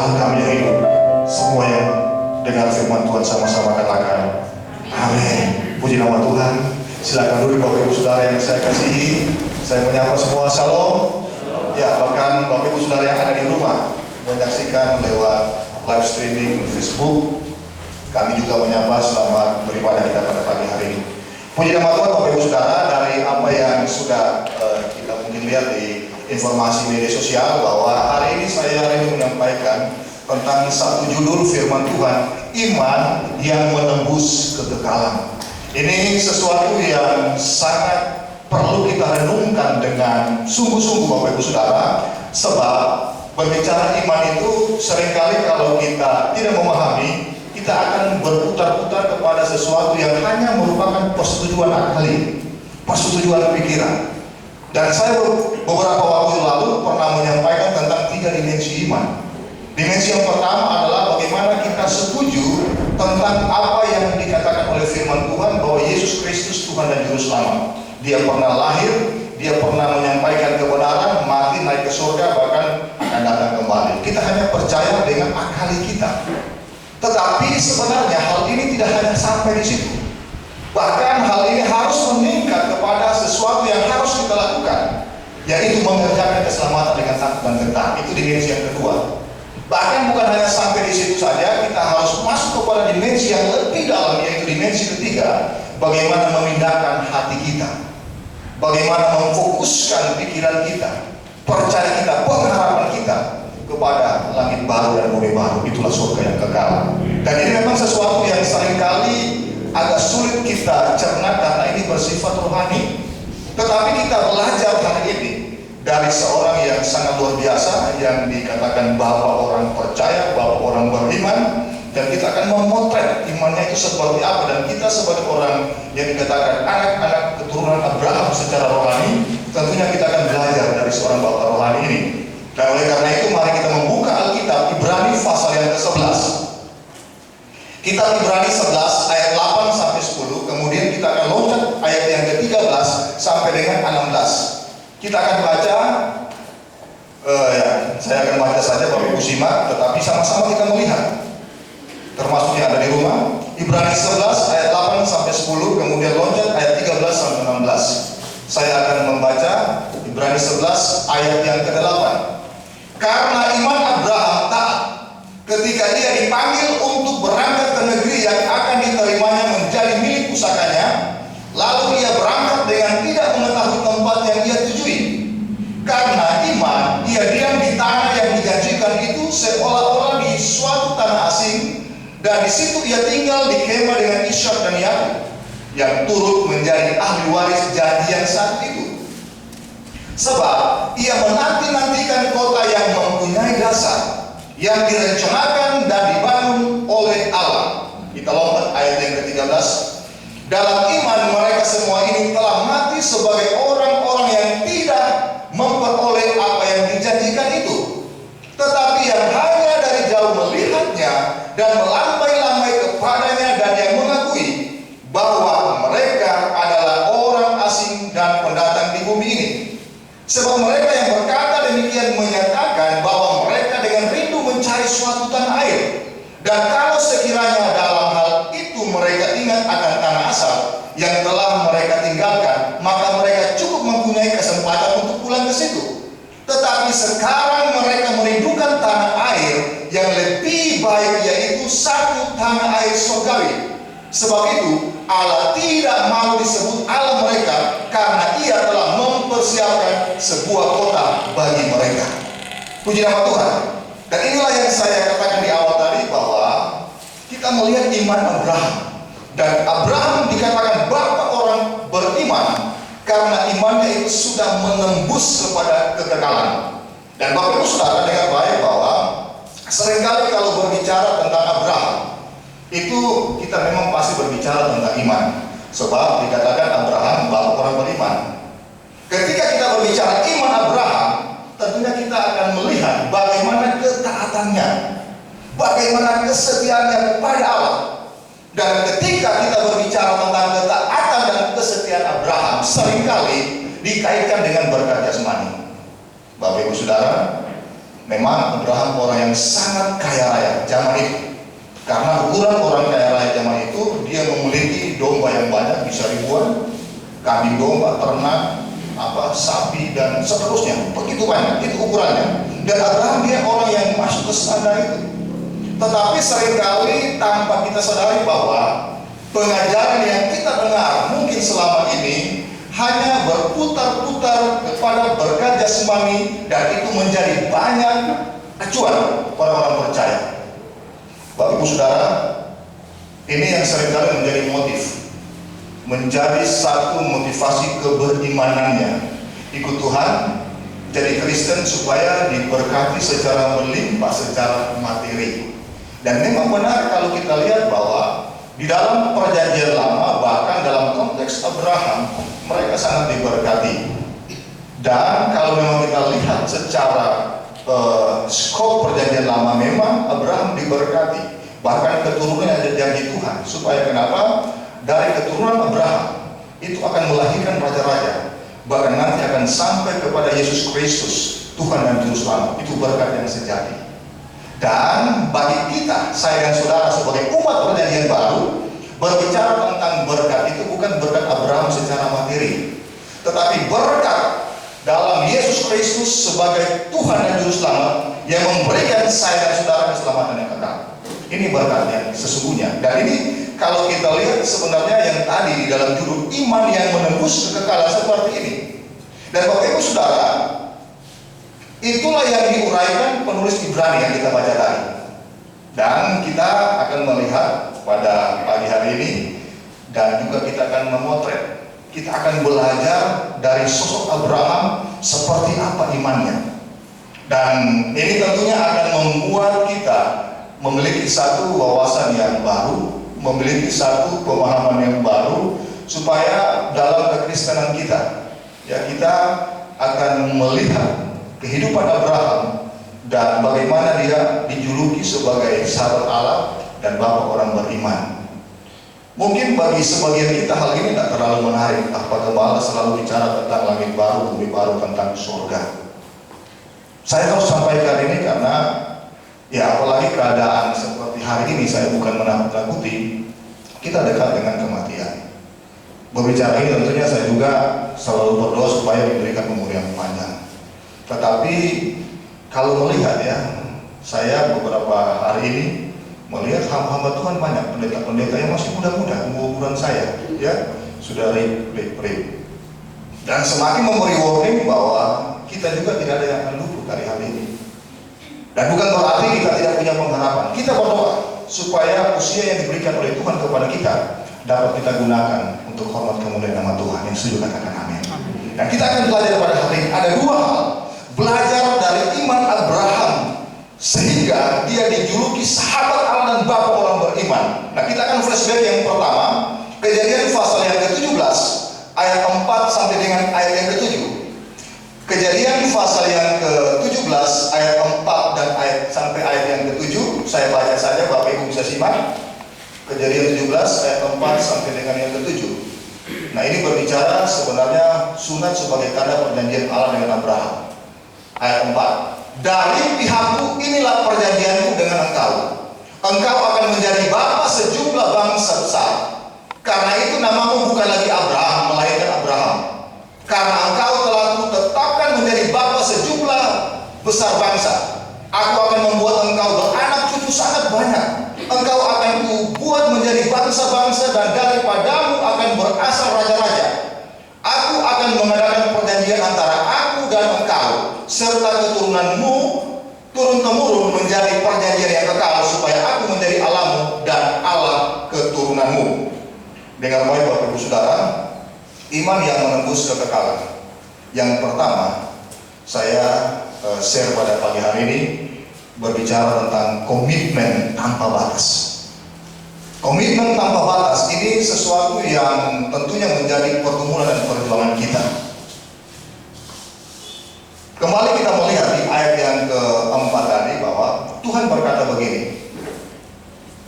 Allah kami yang hidup. Semua yang dengar firman Tuhan sama-sama katakan amin. Puji nama Tuhan. Silakan duduk Bapak Ibu Saudara yang saya kasihi. Saya menyapa semua shalom. Ya, bahkan Bapak Ibu Saudara yang ada di rumah menyaksikan lewat live streaming Facebook, kami juga menyapa selamat beribadah kita pada pagi hari ini. Puji nama Tuhan Bapak Ibu Saudara, dari apa yang sudah kita mungkin lihat di informasi media sosial, bahwa hari ini saya ingin menyampaikan tentang satu judul firman Tuhan, iman yang menembus kekekalan. Ini sesuatu yang sangat perlu kita renungkan dengan sungguh-sungguh Bapak Ibu Saudara, sebab berbicara iman itu seringkali kalau kita tidak memahami, kita akan berputar-putar kepada sesuatu yang hanya merupakan persetujuan akali, persetujuan pikiran. Dan saya beberapa waktu lalu pernah menyampaikan tentang 3 dimensi iman. Dimensi yang pertama adalah bagaimana kita setuju tentang apa yang dikatakan oleh firman Tuhan, bahwa Yesus Kristus Tuhan dan Juru Selamat. Dia pernah lahir, dia pernah menyampaikan kebenaran, mati, naik ke surga, bahkan akan datang kembali. Kita hanya percaya dengan akal kita. Tetapi sebenarnya hal ini tidak hanya sampai di situ. Bahkan hal ini harus meningkat kepada sesuatu yang harus kita lakukan, yaitu mengerjakan keselamatan dengan takut dan gentar. Itu dimensi yang kedua. Bahkan bukan hanya sampai di situ saja, kita harus masuk kepada dimensi yang lebih dalam, yaitu dimensi ketiga, bagaimana memindahkan hati kita, bagaimana memfokuskan pikiran kita, percaya kita, pengharapan kita kepada langit baru dan bumi baru. Itulah surga yang kekal. Dan ini memang sesuatu yang seringkali agak sulit kita cerna karena ini bersifat rohani. Tetapi kita belajar hari ini dari seorang yang sangat luar biasa, yang dikatakan bapak orang percaya, bapak orang beriman, dan kita akan memotret imannya itu seperti apa. Dan kita sebagai orang yang dikatakan anak-anak keturunan Abraham secara rohani, tentunya kita akan belajar dari seorang bapak rohani ini. Dan oleh karena itu mari kita membuka Alkitab Ibrani pasal yang ke-11. Kitab Ibrani 11 ayat 8 sampai 10, kemudian kita akan loncat ayat yang ke-13 sampai dengan 16. Kita akan baca, saya akan baca saja, Bapak Ibu simak, tetapi sama-sama kita melihat, termasuk yang ada di rumah. Ibrani 11 ayat 8 sampai 10, kemudian loncat ayat 13 sampai 16. Saya akan membaca Ibrani 11 ayat yang ke-8. Karena iman Abraham taat ketika dia dipanggil untuk berangkat ke negeri yang akan diterimanya menjadi milik pusakanya, lalu ia berangkat dengan tidak mengetahui tempat yang ia tujui. Karena iman, ia diam di tanah yang dijanjikan itu, seolah-olah di suatu tanah asing, dan di situ ia tinggal di kemah dengan Ishak dan Yakub, yang turut menjadi ahli waris janji yang satu itu. Sebab ia menanti-nantikan kota yang mempunyai dasar, yang direncanakan dan dibangun oleh Allah. Kita lompat ayat yang ke-13. Dalam iman mereka semua ini telah mati sebagai orang-orang yang tidak memperoleh apa yang dijanjikan itu, tetapi yang hanya dari jauh melihatnya dan melambai-lambai kepadanya, dan yang mengakui bahwa mereka adalah orang asing dan pendatang di bumi ini. Sebab mereka yang berkata demikian menyatakan bahwa mereka dengan rindu mencari suatu tanah air, dan kalau sekiranya dalam hal itu mereka ingat akan tanah asal yang telah mereka tinggalkan, maka mereka cukup mempunyai kesempatan untuk pulang ke situ. Tetapi sekarang mereka merindukan tanah air yang lebih baik, yaitu satu tanah air surgawi. Sebab itu Allah tidak mau disebut Allah mereka, karena ia telah mempersiapkan sebuah kota bagi mereka. Puji nama Tuhan. Dan inilah yang saya katakan di awal tadi, bahwa kita melihat iman Abraham. Dan Abraham dikatakan bapak orang beriman karena imannya itu sudah menembus kepada kekekalan. Dan Bapak Ibu Saudara dengar baik bahwa seringkali kalau berbicara tentang Abraham, itu kita memang pasti berbicara tentang iman. Sebab dikatakan Abraham bapak orang beriman. Ketika kita berbicara iman Abraham, tentunya kita akan melihat bagaimana ketaatannya, bagaimana kesetiaannya kepada Allah. Dan ketika kita berbicara tentang ketaatan dan kesetiaan Abraham, seringkali dikaitkan dengan berkat jasmani. Bapak Ibu Saudara, Memang Abraham orang yang sangat kaya raya zaman itu. Karena ukuran orang kaya raya zaman itu, dia memiliki domba yang banyak, bisa ribuan, kambing domba, ternak, sapi dan seterusnya. Begitu banyak, itu ukurannya. Dan Abraham dia orang yang masuk ke standar itu. Tetapi seringkali tanpa kita sadari bahwa pengajaran yang kita dengar mungkin selama ini hanya berputar-putar kepada berkat jasmani, dan itu menjadi banyak acuan orang-orang percaya. Bapak Ibu Saudara, ini yang seringkali menjadi motif, menjadi satu motivasi keberimanannya. Ikut Tuhan, jadi Kristen supaya diberkati secara melimpah, secara materi. Dan memang benar kalau kita lihat bahwa di dalam perjanjian lama, bahkan dalam konteks Abraham, mereka sangat diberkati. Dan kalau memang kita lihat secara skop perjanjian lama, memang Abraham diberkati. Bahkan keturunannya ada janji Tuhan. Supaya kenapa? Dari keturunan Abraham itu akan melahirkan raja-raja. Bahkan nanti akan sampai kepada Yesus Kristus, Tuhan dan Juru Selamat. Itu berkat yang sejati. Dan bagi kita, saya dan saudara sebagai umat perjanjian baru, berbicara tentang berkat itu bukan berkat Abraham secara materi, tetapi berkat dalam Yesus Kristus sebagai Tuhan dan Juru Selamat yang memberikan saya dan saudara keselamatan yang kekal. Ini berkat yang sesungguhnya. Dan ini kalau kita lihat sebenarnya yang tadi di dalam judul iman yang menembus kekekalan seperti ini. Dan Bapak Ibu Saudara, itulah yang diuraikan penulis Ibrani yang kita baca tadi. Dan kita akan melihat pada pagi hari ini, dan juga kita akan memotret. Kita akan belajar dari sosok Abraham seperti apa imannya. Dan ini tentunya akan membuat kita memiliki satu wawasan yang baru, memiliki satu pemahaman yang baru, supaya dalam kekristenan kita, ya, kita akan melihat kehidupan Abraham dan bagaimana dia dijuluki sebagai sahabat Allah dan bapak orang beriman. Mungkin bagi sebagian kita hal ini tidak terlalu menarik. Apa gembala selalu bicara tentang langit baru, bumi baru, tentang surga. Saya harus sampaikan ini karena ya, apalagi keadaan seperti hari ini, saya bukan menakut-nakuti, kita dekat dengan kematian. Berbicara ini tentunya saya juga selalu berdoa supaya diberikan umur yang panjang. Tetapi kalau melihat ya, saya beberapa hari ini melihat hamba-hamba Tuhan banyak, pendeta-pendeta yang masih muda-muda, umuran saya, ya, sudah rip. Dan semakin memberi warning bahwa kita juga tidak ada yang akan luput dari hal ini. Dan bukan berarti kita tidak punya pengharapan. Kita berdoa supaya usia yang diberikan oleh Tuhan kepada kita dapat kita gunakan untuk hormat kemuliaan nama Tuhan. Yang setuju katakan amin. Dan kita akan belajar pada hari ini ada dua hal. Belajar dari iman Abraham sehingga dia dijuluki sahabat Allah dan bapak orang beriman. Nah, kita akan flashback yang pertama, Kejadian pasal yang ke-17 ayat 4 sampai dengan ayat yang ke-7. Kejadian pasal yang ke-17 ayat 4 dan ayat sampai ayat yang ke-7. Saya baca saja, Bapak Ibu bisa simak. Kejadian 17 ayat 4 sampai dengan yang ke-7. Nah, ini berbicara sebenarnya sunat sebagai tanda perjanjian Allah dengan Abraham. Ayat 4. Dari pihakku inilah perjanjianku dengan engkau. Engkau akan menjadi bapa sejumlah bangsa besar. Karena itu namamu bukan lagi Abraham, melainkan Abraham. Karena engkau telah kutetapkan menjadi bapa sejumlah besar bangsa. Aku akan membuat engkau beranak cucu sangat banyak. Engkau akan kubuat menjadi bangsa-bangsa dan daripadamu akan berasal raja-raja. Aku akan mengadakan perjanjian antara aku dan engkau serta keturunanmu turun-temurun menjadi perjanjian yang kekal, supaya aku menjadi Allahmu dan Allah keturunanmu. Dengan baik Bapak Ibu Saudara, iman yang menembus kekekalan. Yang pertama, saya share pada pagi hari ini berbicara tentang komitmen tanpa batas. Komitmen tanpa batas ini sesuatu yang tentunya menjadi pergumulan dan perjuangan kita. Kembali kita melihat di ayat yang keempat tadi bahwa Tuhan berkata begini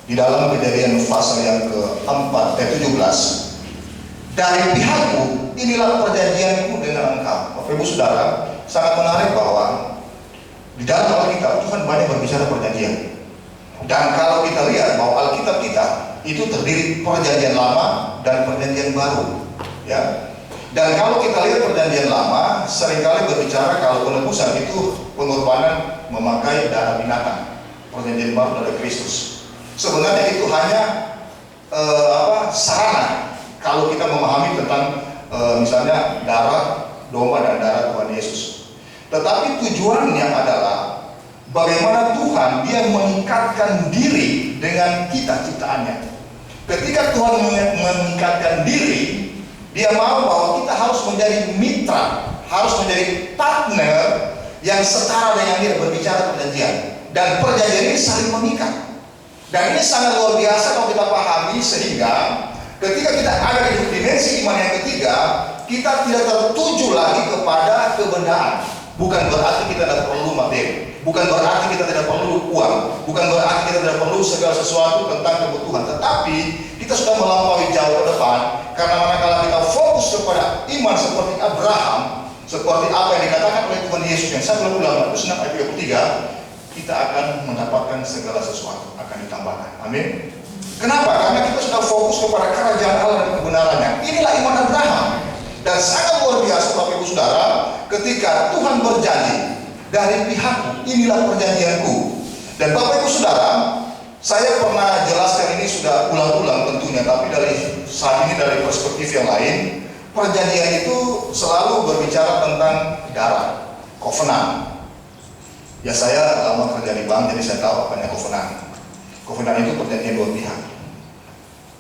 di dalam Kejadian pasal yang keempat ayat 17. Dari pihakku inilah perjanjianku dengan engkau. Bapak Ibu Saudara, sangat menarik bahwa Di dalam Alkitab Tuhan banyak berbicara perjanjian. Dan kalau kita lihat bahwa Alkitab kita itu terdiri perjanjian lama dan perjanjian baru, ya. Dan kalau kita lihat perjanjian lama seringkali berbicara kalau penebusan itu pengorbanan memakai darah binatang. Perjanjian baru dari Kristus. Sebenarnya itu hanya sarana kalau kita memahami tentang misalnya darah domba dan darah Tuhan Yesus. Tetapi tujuannya adalah bagaimana Tuhan dia mengikatkan diri dengan kita ciptaannya. Ketika Tuhan mengikatkan diri, dia mau bahwa kita harus menjadi mitra, harus menjadi partner yang setara dengan dia berbicara perjanjian. Dan perjanjian ini saling mengikat. Dan ini sangat luar biasa kalau kita pahami, sehingga ketika kita ada di dimensi iman yang ketiga, kita tidak tertuju lagi kepada kebendaan. Bukan berarti kita tidak perlu materi, bukan berarti kita tidak perlu uang, bukan berarti kita tidak perlu segala sesuatu tentang kebutuhan. Tetapi kita sudah melampaui jauh ke depan, karena manakala kita fokus kepada iman seperti Abraham, seperti apa yang dikatakan oleh Tuhan Yesus yang 1 Matius 6 ayat 33, kita akan mendapatkan segala sesuatu, akan ditambahkan. Amin. Kenapa? Karena kita sudah fokus kepada kerajaan Allah dan kebenarannya. Inilah iman Abraham. Dan sangat luar biasa Bapak Ibu Saudara, ketika Tuhan berjanji, dari pihakku inilah perjanjianku. Dan Bapak Ibu Saudara, saya pernah jelaskan ini sudah ulang-ulang tentunya, tapi dari saat ini dari perspektif yang lain. Perjanjian itu selalu berbicara tentang darah, covenant. Ya, saya lama kerja di bank, jadi saya tahu apanya covenant. Covenant itu perjanjian dua pihak.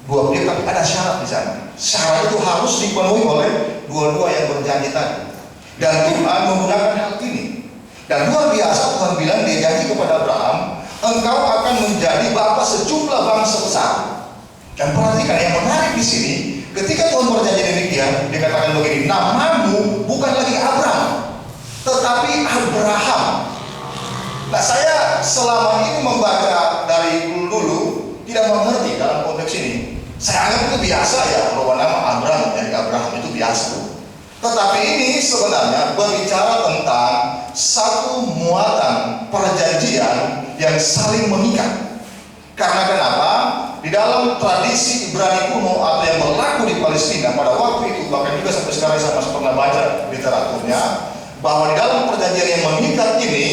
Dua pihak, tapi ada syarat di sana. Syarat itu harus dipenuhi oleh dua-dua yang berjanji tadi. Dan Tuhan menggunakan hal ini. Dan luar biasa Tuhan bilang, dia janji kepada Abraham, engkau akan menjadi bapa sejumlah bangsa besar. Dan perhatikan yang menarik di sini, ketika Tuhan berjanji demikian, dikatakan begini, namamu bukan lagi Abraham, tetapi Abraham. Nah, saya selama ini membaca dari dulu tidak mengerti dalam konteks ini. Saya anggap itu biasa ya, kalau nama Abraham jadi Abraham itu biasa. Tetapi ini sebenarnya berbicara tentang satu muatan perjanjian yang saling mengikat. Karena kenapa? Di dalam tradisi Ibrani kuno atau yang berlaku di Palestina pada waktu itu, bahkan juga sampai sekarang saya masih pernah baca literaturnya, bahwa di dalam perjanjian yang mengikat ini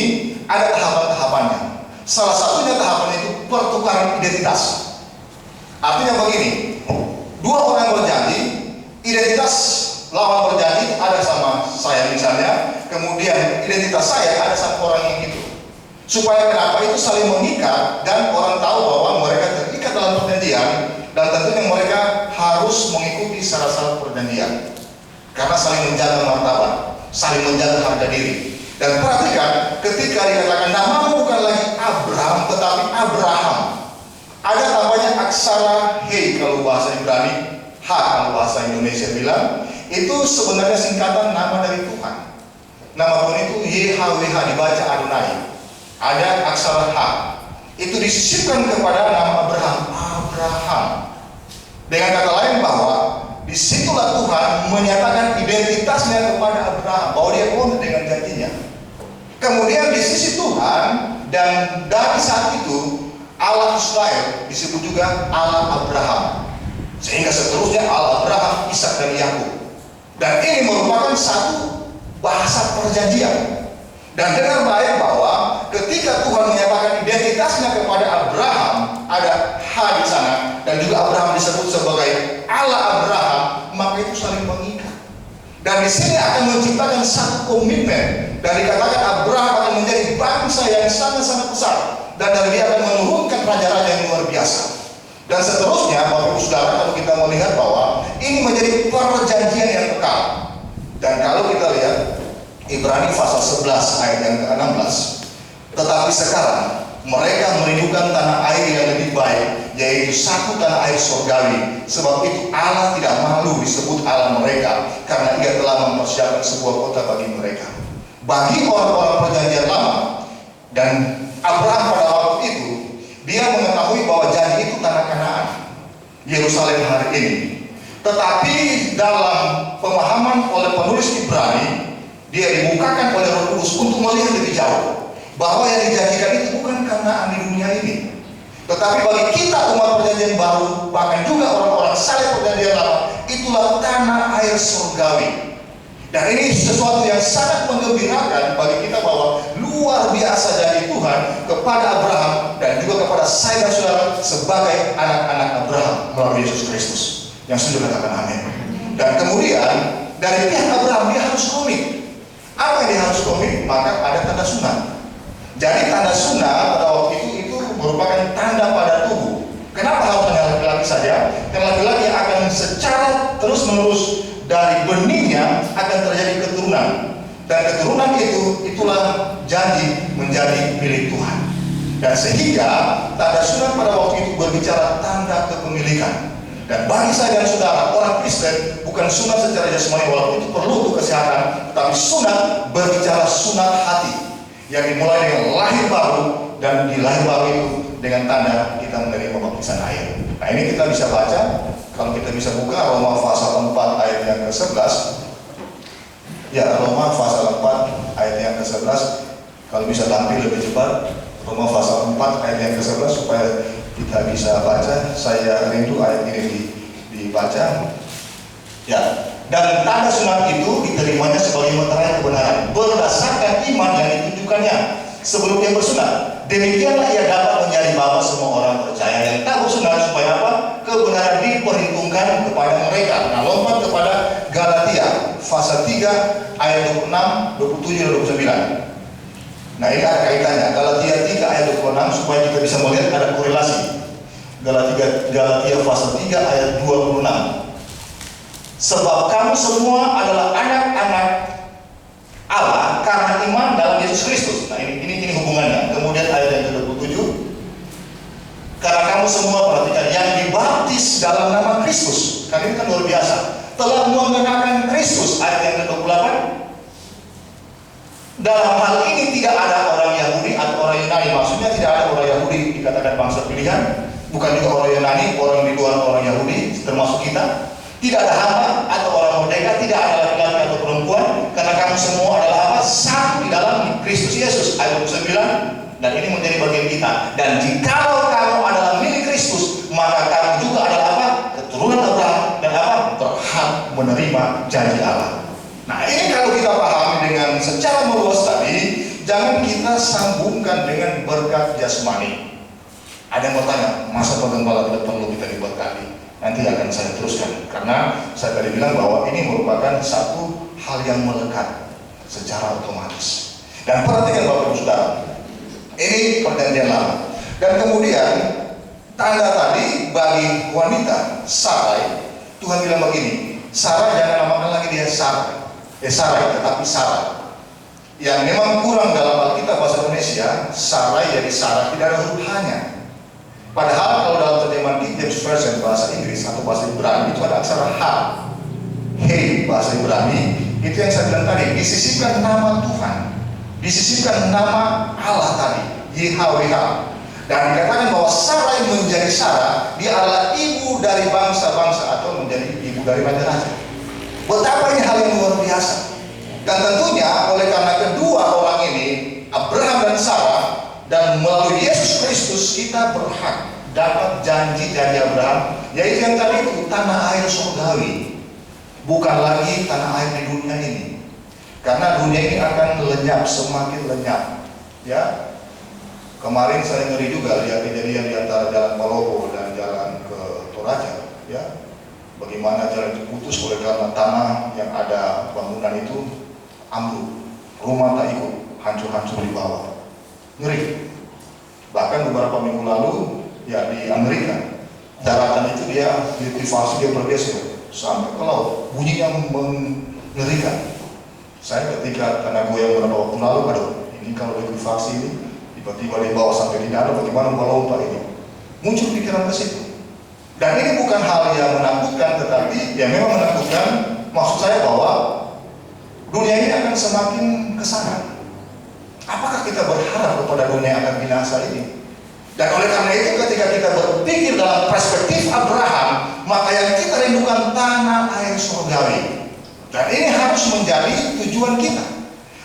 ada tahapan-tahapannya. Salah satunya tahapan itu pertukaran identitas. Artinya begini, dua orang berjanji, identitas lawan berjanji ada sama saya misalnya, kemudian identitas saya ada sama orang yang itu. Supaya kenapa itu saling mengikat dan orang tahu bahwa mereka terikat dalam perjanjian, dan tentunya mereka harus mengikuti syarat-syarat perjanjian. Karena saling menjaga martabat, saling menjaga harga diri. Dan perhatikan, ketika dikatakan namamu bukan lagi Abraham tetapi Abraham, ada tambahnya aksara he kalau bahasa Ibrani, H kalau bahasa Indonesia bilang, itu sebenarnya singkatan nama dari Tuhan. Nama Tuhan itu YHWH, dibaca Adonai. Ada aksara H, itu disisipkan kepada nama Abraham. Dengan kata lain bahwa disitulah Tuhan menyatakan identitasnya kepada Abraham, bahwa dia honor dengan janjinya. Kemudian di sisi Tuhan, dan dari saat itu Allah Israel disebut juga Allah Abraham, sehingga seterusnya Allah Abraham, Ishak dan Yakub. Dan ini merupakan satu bahasa perjanjian. Dan dengar baik bahwa ketika Tuhan menyatakan identitasnya kepada Abraham, ada H di sana, dan juga Abraham disebut sebagai Allah Abraham, maka itu saling mengikat. Dan di sini akan menciptakan satu komitmen. Dan dikatakan Abraham akan menjadi bangsa yang sangat-sangat besar, dan dari dia akan menurunkan raja-raja yang luar biasa. Dan seterusnya, Bapak Ibu Saudara, kalau kita melihat bahwa ini menjadi perjanjian yang kekal. Dan kalau kita lihat Ibrani pasal 11 ayat yang ke-16, tetapi sekarang mereka merindukan tanah air yang lebih baik, yaitu satu tanah air surgawi. Sebab itu Allah tidak malu disebut Allah mereka, karena ia telah mempersiapkan sebuah kota bagi mereka. Bagi orang-orang perjanjian lama, dan Abraham pada waktu itu, dia mengetahui bahwa janji itu tanah Kanaan, Yerusalem hari ini. Tetapi dalam pemahaman oleh penulis Ibrani, dia dibukakan oleh Roh Kudus untuk melihat lebih jauh. bahwa yang dijanjikan itu bukan karena di dunia ini, tetapi bagi kita umat perjanjian baru, bahkan juga orang-orang saleh perjanjian lama, itulah tanah air surgawi. Dan ini sesuatu yang sangat menggembirakan bagi kita, bahwa luar biasa janji Tuhan kepada Abraham dan juga kepada saya dan saudara sebagai anak-anak Abraham melalui Yesus Kristus. Yang setuju katakan amin. Dan kemudian dari pihak Abraham dia harus komit. Apa yang dia harus komit? Maka ada tanda sunat. Jadi tanda sunat pada waktu itu merupakan tanda pada tubuh. Kenapa harus hanya laki-laki saja? Karena laki-laki akan secara terus-menerus dari benihnya akan terjadi keturunan, dan keturunan itulah janji menjadi milik Tuhan. Dan sehingga tanda sunat pada waktu itu berbicara tanda kepemilikan. Dan bagi saya dan saudara orang Kristen, bukan sunat secara jasmani walaupun itu perlu untuk kesehatan, tetapi sunat berbicara sunat hati yang dimulai dengan lahir baru, dan di lahir baru itu dengan tanda kita menerima baptisan air. Nah, ini kita bisa baca. Kalau kita bisa buka Roma pasal 4 ayat yang ke-11. Ya, Roma pasal 4 ayat yang ke-11. Kalau bisa tampil lebih cepat. Roma pasal 4 ayat yang ke-11 supaya kita bisa baca. Saya rindu ayat ini dibaca. Ya, dan tanda sunat itu diterimanya sebagai meterai kebenaran berdasarkan iman yang ditunjukkannya sebelum dia bersunat. Demikianlah ia dapat menjadi bapa semua orang percaya yang tak bersunat, supaya apa? Kebenaran diperhitungkan kepada mereka. Nah, lompat kepada Galatia pasal 3 ayat 26, 27 dan 29. Nah, ini ada kaitannya. Galatia 3 ayat 26 supaya kita bisa melihat ada korelasi. Galatia pasal 3 ayat 26. Sebab kamu semua adalah anak-anak Allah karena iman dalam Yesus Kristus. Nah, ini hubungannya. Kemudian ayat yang ke-27. Karena kamu semua, perhatikan, yang dibaptis dalam nama Kristus. Karena ini kan luar biasa. Telah mengenakan Kristus. Ayat yang ke-28. Dalam hal ini tidak ada orang Yahudi atau orang Yunani. Maksudnya tidak ada orang Yahudi dikatakan bangsa pilihan. Bukan juga orang Yunani, orang di luar orang Yahudi, termasuk kita. Tidak ada hamba atau orang merdeka, tidak ada laki-laki atau perempuan, karena kamu semua adalah apa? Satu di dalam Kristus Yesus. Ayat 29. Dan ini menjadi bagian kita. Dan jikalau kamu adalah milik Kristus, maka kamu juga adalah apa? Keturunan Abraham, dan apa? Berhak menerima janji Allah. Nah, ini kalau kita pahami dengan secara meluas tadi, jangan kita sambungkan dengan berkat jasmani. Ada yang bertanya, masa penggembala tidak perlu kita diberkati? Nanti akan saya teruskan, karena saya tadi bilang bahwa ini merupakan satu hal yang melekat secara otomatis. Dan perhatikan Bapak Ibu Saudara, ini perjanjian lama. Dan kemudian tanda tadi bagi wanita Sarai, Tuhan bilang begini, Sarai jangan namakan lagi dia Sarai, tetapi Sarah. Yang memang kurang dalam Alkitab bahasa Indonesia, Sarai jadi Sarah, tidak ada huruf H-nya. Padahal kalau dalam terjemahan King James Version bahasa Inggris atau bahasa Ibrani itu ada aksara H. Hei bahasa Ibrani, itu yang saya bilang tadi, disisipkan nama Tuhan, disisipkan nama Allah tadi, YHWH. Dan dikatakan bahwa Sarai menjadi Sarah, dia adalah ibu dari bangsa-bangsa atau menjadi ibu dari raja-raja. Betapa ini hal yang luar biasa. Dan tentunya oleh karena kedua orang ini, Abraham dan Sarah, dan melalui Yesus Kristus kita berhak dapat janji-janji Abraham, yaitu yang tadi itu tanah air surgawi, bukan lagi tanah air di dunia ini. Karena dunia ini akan lenyap, semakin lenyap. Ya, kemarin saya ngeri juga lihat kejadian di antara jalan Palopo dan jalan ke Toraja. Ya, bagaimana jalan itu putus oleh karena tanah yang ada bangunan itu ambruk, rumah tak ikut, hancur-hancur di bawah. Ngeri. Bahkan beberapa minggu lalu ya di Amerika, daratan itu dia diaktifasi, dia bergeser sampai ke laut, bunyinya mengerikan. Saya ketika karena goyang beberapa waktu lalu, aduh, ini kalau diaktifasi ini tiba-tiba dibawa sampai di darat, bagaimana kalau Pak ini? Muncul pikiran ke situ. Dan ini bukan hal yang menakutkan, tetapi ya memang menakutkan. Maksud saya bahwa dunia ini akan semakin ke sana. Apakah kita berharap kepada dunia yang akan binasa ini? Dan oleh karena itu ketika kita berpikir dalam perspektif Abraham, maka yang kita rindukan tanah air surgawi. Dan ini harus menjadi tujuan kita.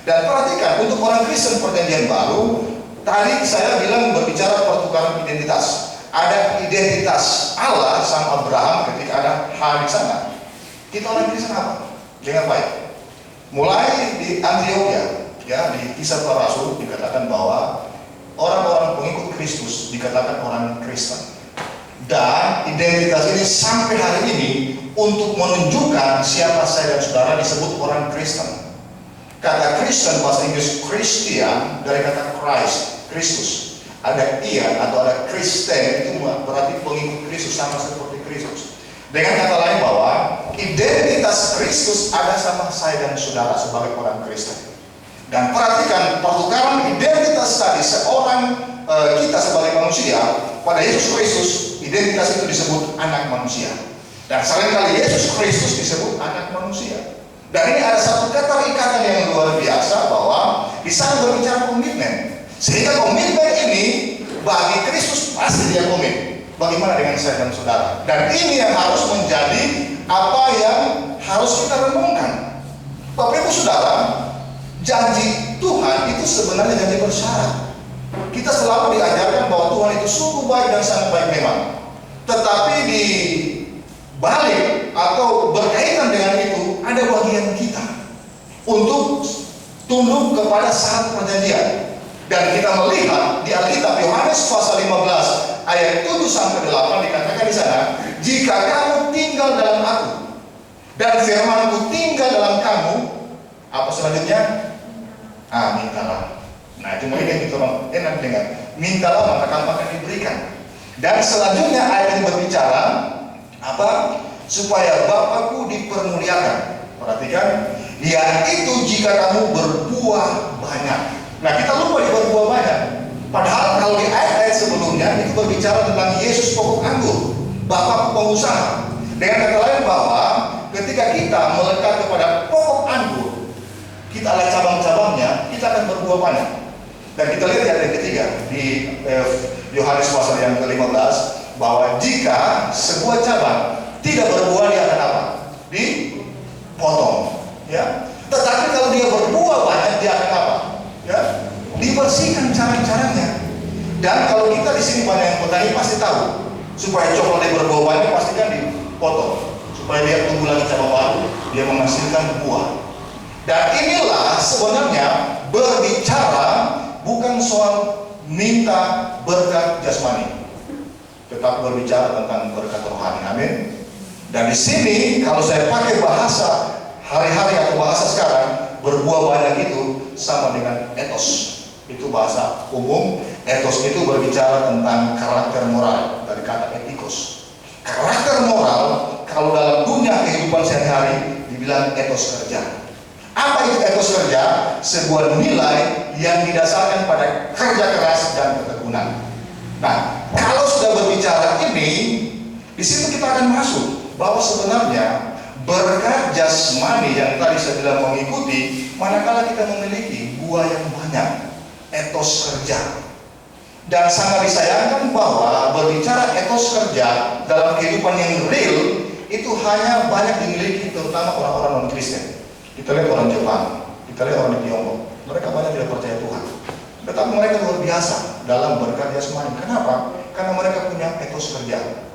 Dan perhatikan, untuk orang Kristen perjanjian baru, tadi saya bilang berbicara pertukaran identitas. Ada identitas Allah sama Abraham ketika ada H di sana. Kita orang Kristen apa? Dengan baik. Mulai di Antioquia, ya, di Kisah Para Rasul dikatakan bahwa orang-orang pengikut Kristus dikatakan orang Kristen. Dan identitas ini sampai hari ini untuk menunjukkan siapa saya dan saudara disebut orang Kristen. Kata Kristen bahasa Inggris Christian dari kata Christ, Kristus. Ada ia atau ada Kristen, itu berarti pengikut Kristus, sama seperti Kristus. Dengan kata lain bahwa identitas Kristus ada sama saya dan saudara sebagai orang Kristen. Dan perhatikan pertukaran identitas tadi seorang kita sebagai manusia pada Yesus Kristus, identitas itu disebut anak manusia. Dan seringkali Yesus Kristus disebut anak manusia. Dan ini ada satu keterikatan yang luar biasa bahwa di sana berbicara komitmen. Sehingga komitmen ini bagi Kristus pasti dia komit. Bagaimana dengan saya dan saudara? Dan ini yang harus menjadi apa yang harus kita renungkan. Bapak Ibu Saudara, janji Tuhan itu sebenarnya janji bersyarat. Kita selalu diajarkan bahwa Tuhan itu sungguh baik dan sangat baik memang. Tetapi di balik atau berkaitan dengan itu ada bagian kita untuk tunduk kepada syarat perjanjian. Dan kita melihat di Alkitab Yohanes pasal 15 ayat 7 sampai 8 dikatakan di sana, jika kamu tinggal dalam aku dan firmanku tinggal dalam kamu, apa selanjutnya? Mintalah. Nah, cuma ini yang kita enak dengar. Mintalah maka kamu akan diberikan. Dan selanjutnya ayat ini berbicara apa? Supaya Bapakku dipermuliakan. Perhatikan, yaitu jika kamu berbuah banyak. Nah, kita lupa di berbuah banyak. Padahal kalau di ayat-ayat sebelumnya itu berbicara tentang Yesus pokok anggur, Bapakku pengusaha. Dengan kata lain bahwa ketika kita melekat kepada pokok anggur, kita lihat cabang-cabangnya, kita akan berbuah banyak. Dan kita lihat di ayat yang ketiga di Yohanes pasal yang ke-15 bahwa jika sebuah cabang tidak berbuah, dia akan apa? Dipotong, ya. Tetapi kalau dia berbuah banyak, dia akan apa? Ya, dibersihkan caranya. Dan kalau kita di sini banyak yang petani pasti tahu, supaya coklatnya berbuah banyak pasti kan dipotong, supaya dia tumbuh lagi cabang baru, dia menghasilkan buah. Dan inilah sebenarnya berbicara bukan soal minta berkat jasmani, tetap berbicara tentang berkat rohani. Amin. Dan di sini kalau saya pakai bahasa hari-hari atau bahasa sekarang, berbuah banyak itu sama dengan etos. Itu bahasa umum. Etos itu berbicara tentang karakter moral dari kata etikos. Karakter moral kalau dalam dunia kehidupan sehari-hari dibilang etos kerja. Apa itu etos kerja? Sebuah nilai yang didasarkan pada kerja keras dan ketekunan. Nah, kalau sudah berbicara ini, di situ kita akan masuk bahwa sebenarnya berkat jasmani yang tadi saya bilang mengikuti, manakala kita memiliki buah yang banyak, etos kerja. Dan sangat disayangkan bahwa berbicara etos kerja dalam kehidupan yang real itu hanya banyak dimiliki terutama orang-orang non-Kristen. Kita lihat orang Jepang, kita lihat orang di Tiongkok, mereka banyak tidak percaya Tuhan. Tetapi mereka luar biasa dalam berkat jasmani. Kenapa? Karena mereka punya etos kerja.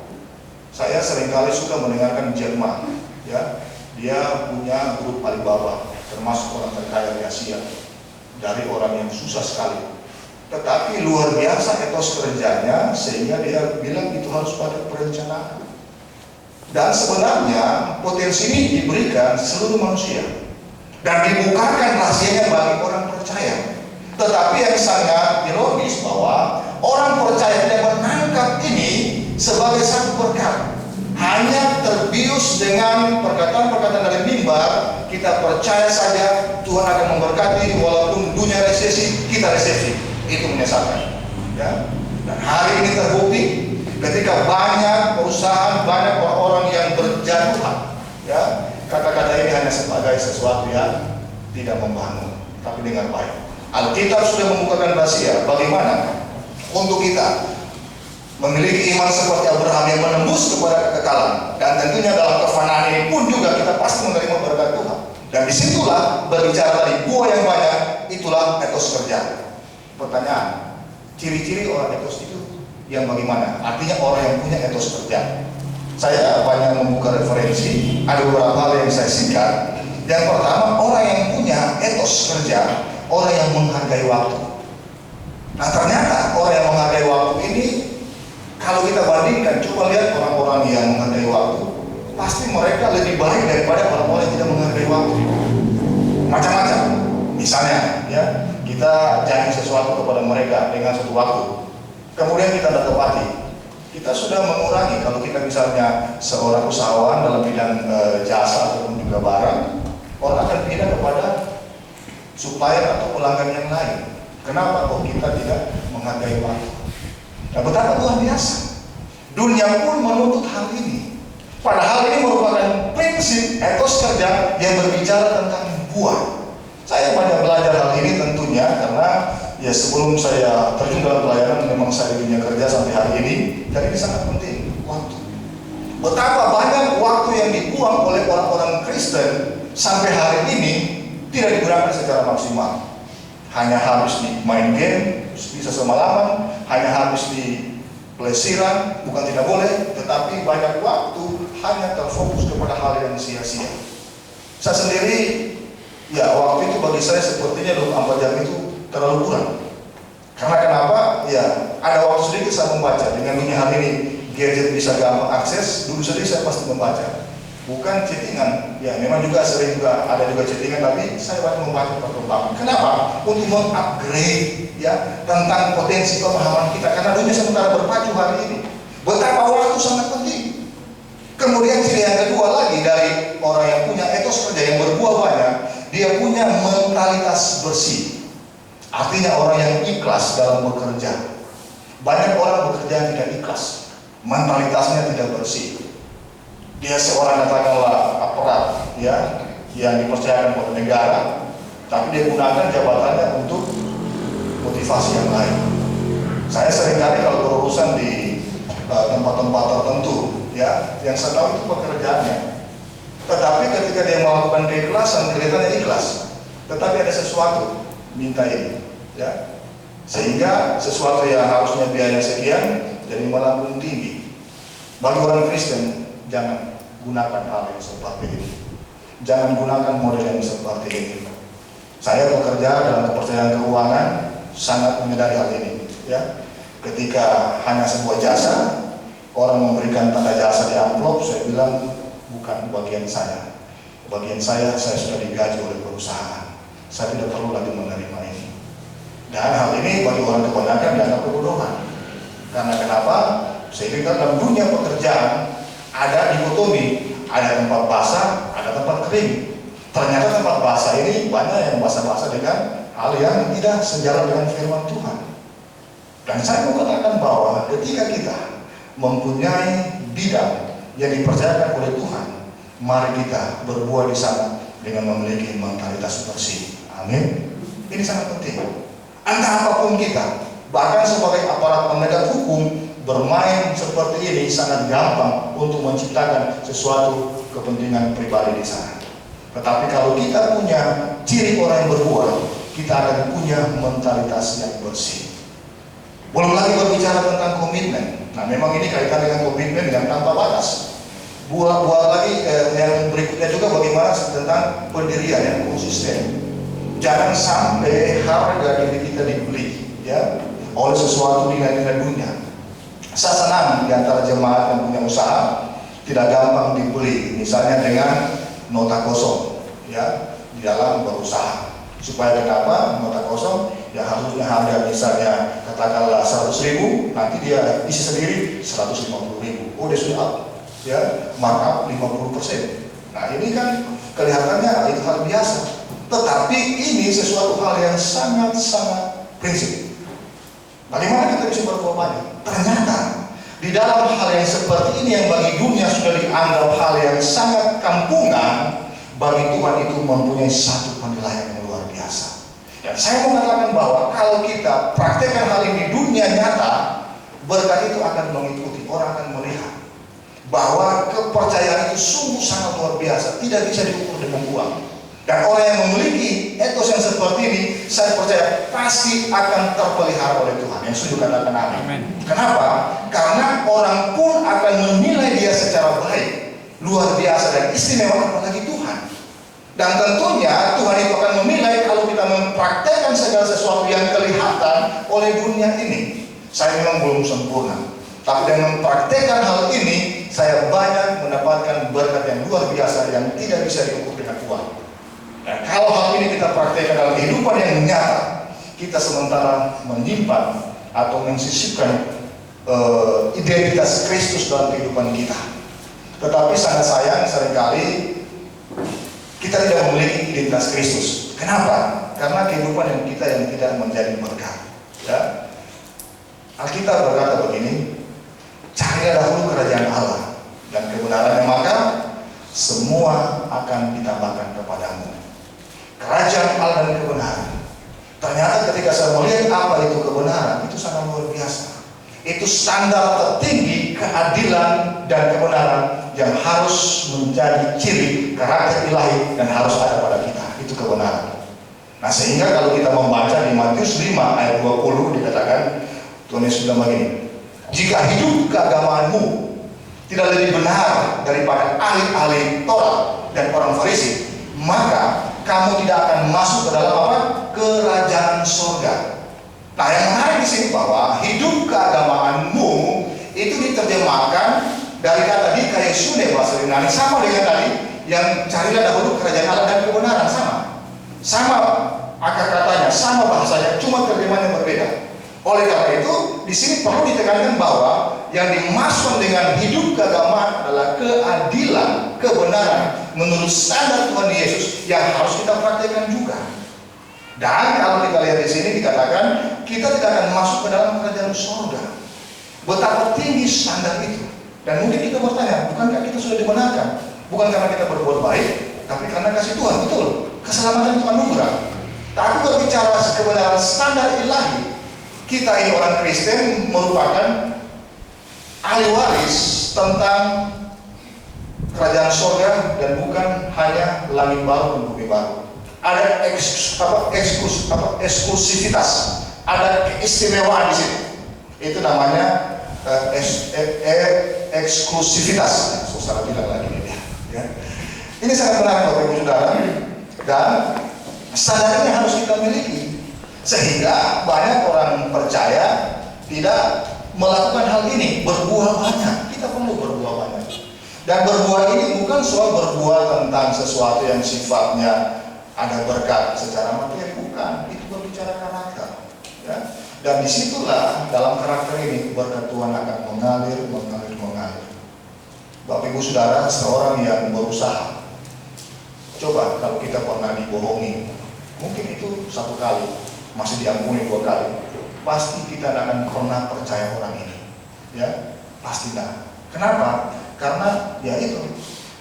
Saya seringkali suka mendengarkan Jerman, ya, dia punya grup Alibaba, termasuk orang terkaya di Asia, dari orang yang susah sekali. Tetapi luar biasa etos kerjanya sehingga dia bilang itu harus pada perencanaan. Dan sebenarnya potensi ini diberikan seluruh manusia dan dibukakan rahasianya bagi orang percaya. Tetapi yang sangat ironis bahwa orang percaya tidak menangkap ini sebagai satu berkat. Hanya terbius dengan perkataan-perkataan dari mimbar, kita percaya saja Tuhan akan memberkati walaupun dunia resesi, kita resesi. Itu menyesatkan, ya. Dan hari ini terbukti ketika banyak perusahaan, banyak orang-orang yang berjatuhan, ya, kata-kata ini hanya sebagai sesuatu yang tidak membangun, tapi dengan baik. Alkitab sudah membukakan rahasia bagaimana untuk kita memiliki iman seperti Abraham yang menembus kepada kekekalan, dan tentunya dalam kefanaan ini pun juga kita pasti menerima berkat Tuhan. Dan disitulah berbicara tadi buah yang banyak, itulah etos kerja. Pertanyaan, ciri-ciri orang etos itu yang bagaimana? Artinya orang yang punya etos kerja. Saya banyak membuka referensi, ada beberapa hal yang saya singkat. Yang pertama, orang yang punya etos kerja, orang yang menghargai waktu. Nah ternyata orang yang menghargai waktu ini, kalau kita bandingkan, coba lihat orang-orang yang menghargai waktu, pasti mereka lebih baik daripada orang-orang yang tidak menghargai waktu. Macam-macam. Misalnya, ya, kita janji sesuatu kepada mereka dengan suatu waktu, kemudian kita tidak tepati. Kita sudah mengurangi. Kalau kita misalnya seorang usahawan dalam bidang jasa ataupun juga barang, orang akan pindah kepada supplier atau pelanggan yang lain. Kenapa kok kita tidak menghargai waktu? Nah, betapa luar biasa. Dunia pun menuntut hal ini. Padahal ini merupakan prinsip etos kerja yang berbicara tentang buah. Saya banyak belajar hal ini tentunya karena ya sebelum saya terjun dalam pelayanan memang saya di dunia kerja sampai hari ini, dan ini sangat penting, waktu. Betapa banyak waktu yang dibuang oleh orang-orang Kristen sampai hari ini tidak digunakan secara maksimal. Hanya habis di main game, bisa semalaman, hanya habis di pelesiran, bukan tidak boleh, tetapi banyak waktu hanya terfokus kepada hal yang sia-sia. Saya sendiri, ya waktu itu bagi saya sepertinya 24 jam itu terlalu kurang. Karena kenapa? Ya ada waktu sedikit saya membaca. Dengan dunia hari ini gadget bisa gampang akses, dulu sendiri saya pasti membaca. Bukan chattingan, ya memang juga sering juga ada juga chattingan, tapi saya banyak membaca perkembangan. Kenapa? Untuk mengupgrade ya tentang potensi pemahaman kita. Karena dunia sementara berpacu hari ini. Betapa waktu sangat penting. Kemudian ciri yang kedua lagi dari orang yang punya etos kerja yang berbuah banyak, dia punya mentalitas bersih. Artinya orang yang ikhlas dalam bekerja. Banyak orang bekerja yang tidak ikhlas, mentalitasnya tidak bersih. Dia seorang katakanlah aparat ya yang dipercayakan oleh negara, tapi dia gunakan jabatannya untuk motivasi yang lain. Saya seringkali kalau berurusan di tempat-tempat tertentu ya, yang saya tahu itu pekerjaannya. Tetapi ketika dia melakukan keikhlasan, kelihatannya ikhlas. Tetapi ada sesuatu minta ini ya, sehingga sesuatu yang harusnya biaya sekian jadi melambung tinggi. Bagi orang Kristen, jangan gunakan hal yang seperti ini. Jangan gunakan model yang seperti ini. Saya bekerja dalam kepercayaan keuangan, sangat menyadari hal ini ya. Ketika hanya sebuah jasa, orang memberikan tanda jasa di amplop, saya bilang bukan bagian saya. Bagian saya sudah digaji oleh perusahaan. Saya tidak perlu lagi menerima ini. Dan hal ini bagi orang kebanyakan dianggap kebodohan. Karena kenapa? Sehingga dalam dunia pekerjaan ada dikotomi, ada tempat basah, ada tempat kering. Ternyata tempat basah ini banyak yang basah-basah dengan hal yang tidak sejalan dengan firman Tuhan. Dan saya mau katakan bahwa ketika kita mempunyai bidang yang dipercayakan oleh Tuhan, mari kita berbuah di sana dengan memiliki mentalitas bersih. Amin. Ini sangat penting. Entah apapun kita, bahkan sebagai aparat penegak hukum, bermain seperti ini sangat gampang untuk menciptakan sesuatu kepentingan pribadi di sana. Tetapi kalau kita punya ciri orang yang berbuah, kita akan punya mentalitas yang bersih. Belum lagi berbicara tentang komitmen. Nah, memang ini kaitan dengan komitmen yang tanpa batas. Buah lagi yang berikutnya juga bagaimana tentang pendirian yang konsisten. Jangan sampai harga diri kita dibeli ya oleh sesuatu nilai-nilai dunia. Saya senang di antara jemaat yang punya usaha tidak gampang dibeli, misalnya dengan nota kosong ya di dalam berusaha. Supaya kenapa? Nota kosong yang harusnya harga misalnya katakanlah 100.000, nanti dia isi sendiri 150.000. Oh, dia sudah up ya, markup 50%. Nah, ini kan kelihatannya itu hal biasa. Tetapi ini sesuatu hal yang sangat-sangat prinsip. Bagaimana kita bisa berbuat banyak? Ternyata di dalam hal yang seperti ini yang bagi dunia sudah dianggap hal yang sangat kampungan, bagi Tuhan itu mempunyai satu penilaian yang luar biasa. Dan saya mau mengatakan bahwa kalau kita praktekkan hal ini di dunia nyata, berkat itu akan mengikuti, orang akan melihat bahwa kepercayaan itu sungguh sangat luar biasa, tidak bisa diukur dengan uang. Dan orang yang memiliki etos yang seperti ini, saya percaya pasti akan terpelihara oleh Tuhan. Yang setuju katakan amin. Kenapa? Karena orang pun akan menilai dia secara baik, luar biasa dan istimewa, apalagi Tuhan. Dan tentunya Tuhan itu akan menilai kalau kita mempraktekkan segala sesuatu yang kelihatan oleh dunia ini. Saya memang belum sempurna, tapi dengan mempraktekkan hal ini, saya banyak mendapatkan berkat yang luar biasa yang tidak bisa diukur dengan uang. Dan kalau hal ini kita praktekkan dalam kehidupan yang nyata, kita sementara menyimpan atau mensisipkan identitas Kristus dalam kehidupan kita. Tetapi sangat sayang seringkali kita tidak memiliki identitas Kristus. Kenapa? Karena kehidupan yang kita yang tidak menjadi berkat. Ya. Alkitab berkata begini, carilah dahulu kerajaan Allah dan kebenarannya, maka semua akan ditambahkan kepadamu. Kerajaan Allah dan kebenaran. Ternyata ketika saya melihat apa itu kebenaran, itu sangat luar biasa. Itu standar tertinggi keadilan dan kebenaran yang harus menjadi ciri karakter ilahi dan harus ada pada kita. Itu kebenaran. Nah, sehingga kalau kita membaca di Matius 5 ayat 20 dikatakan, Tuhan Yesus bilang begini, jika hidup keagamaanmu tidak lebih benar daripada ahli-ahli Taurat dan orang Farisi, maka kamu tidak akan masuk ke dalam apa? Kerajaan surga. Nah, yang menarik di sini bahwa hidup keagamaanmu itu diterjemahkan dari kata dikayesune bahasa Yunani, sama dengan tadi yang carilah dahulu kerajaan Allah dan kebenaran, sama akar katanya, sama bahasanya, cuma terjemahannya berbeda. Oleh karena itu, di sini perlu ditekankan bahwa yang dimaksud dengan hidup keagamaan adalah keadilan, kebenaran menurut standar Tuhan Yesus yang harus kita praktekkan juga. Dan kalau kita lihat di sini dikatakan kita tidak akan masuk ke dalam kerajaan surga. Betapa tinggi standar itu. Dan mungkin kita bertanya, bukankah kita sudah dibenarkan? Bukan karena kita berbuat baik, tapi karena kasih Tuhan. Betul, keselamatan Tuhan anugerah. Tapi berbicara kebenaran standar ilahi, kita ini orang Kristen merupakan ahli waris tentang kerajaan surga dan bukan hanya langit baru dan bumi baru. Ada eksklusivitas, ada keistimewaan di sini. Itu namanya eksklusivitas. Saudara bilang lagi ini. Ya. Ini sangat menarik Bapak Ibu Saudara, dan standar ini harus kita miliki sehingga banyak orang percaya tidak melakukan hal ini. Berbuah banyak, kita perlu berbuah banyak. Dan berbuah ini bukan soal berbuah tentang sesuatu yang sifatnya ada berkat secara materi, bukan. Itu berbicara karakter. Ya. Dan disitulah dalam karakter ini berkat Tuhan akan mengalir. Bapak Ibu Saudara, seorang yang berusaha, coba kalau kita pernah dibohongi, mungkin itu satu kali, masih diampuni 2 kali, pasti kita tidak akan pernah percaya orang ini. Ya, pasti tidak. Kenapa? Karena ya itu,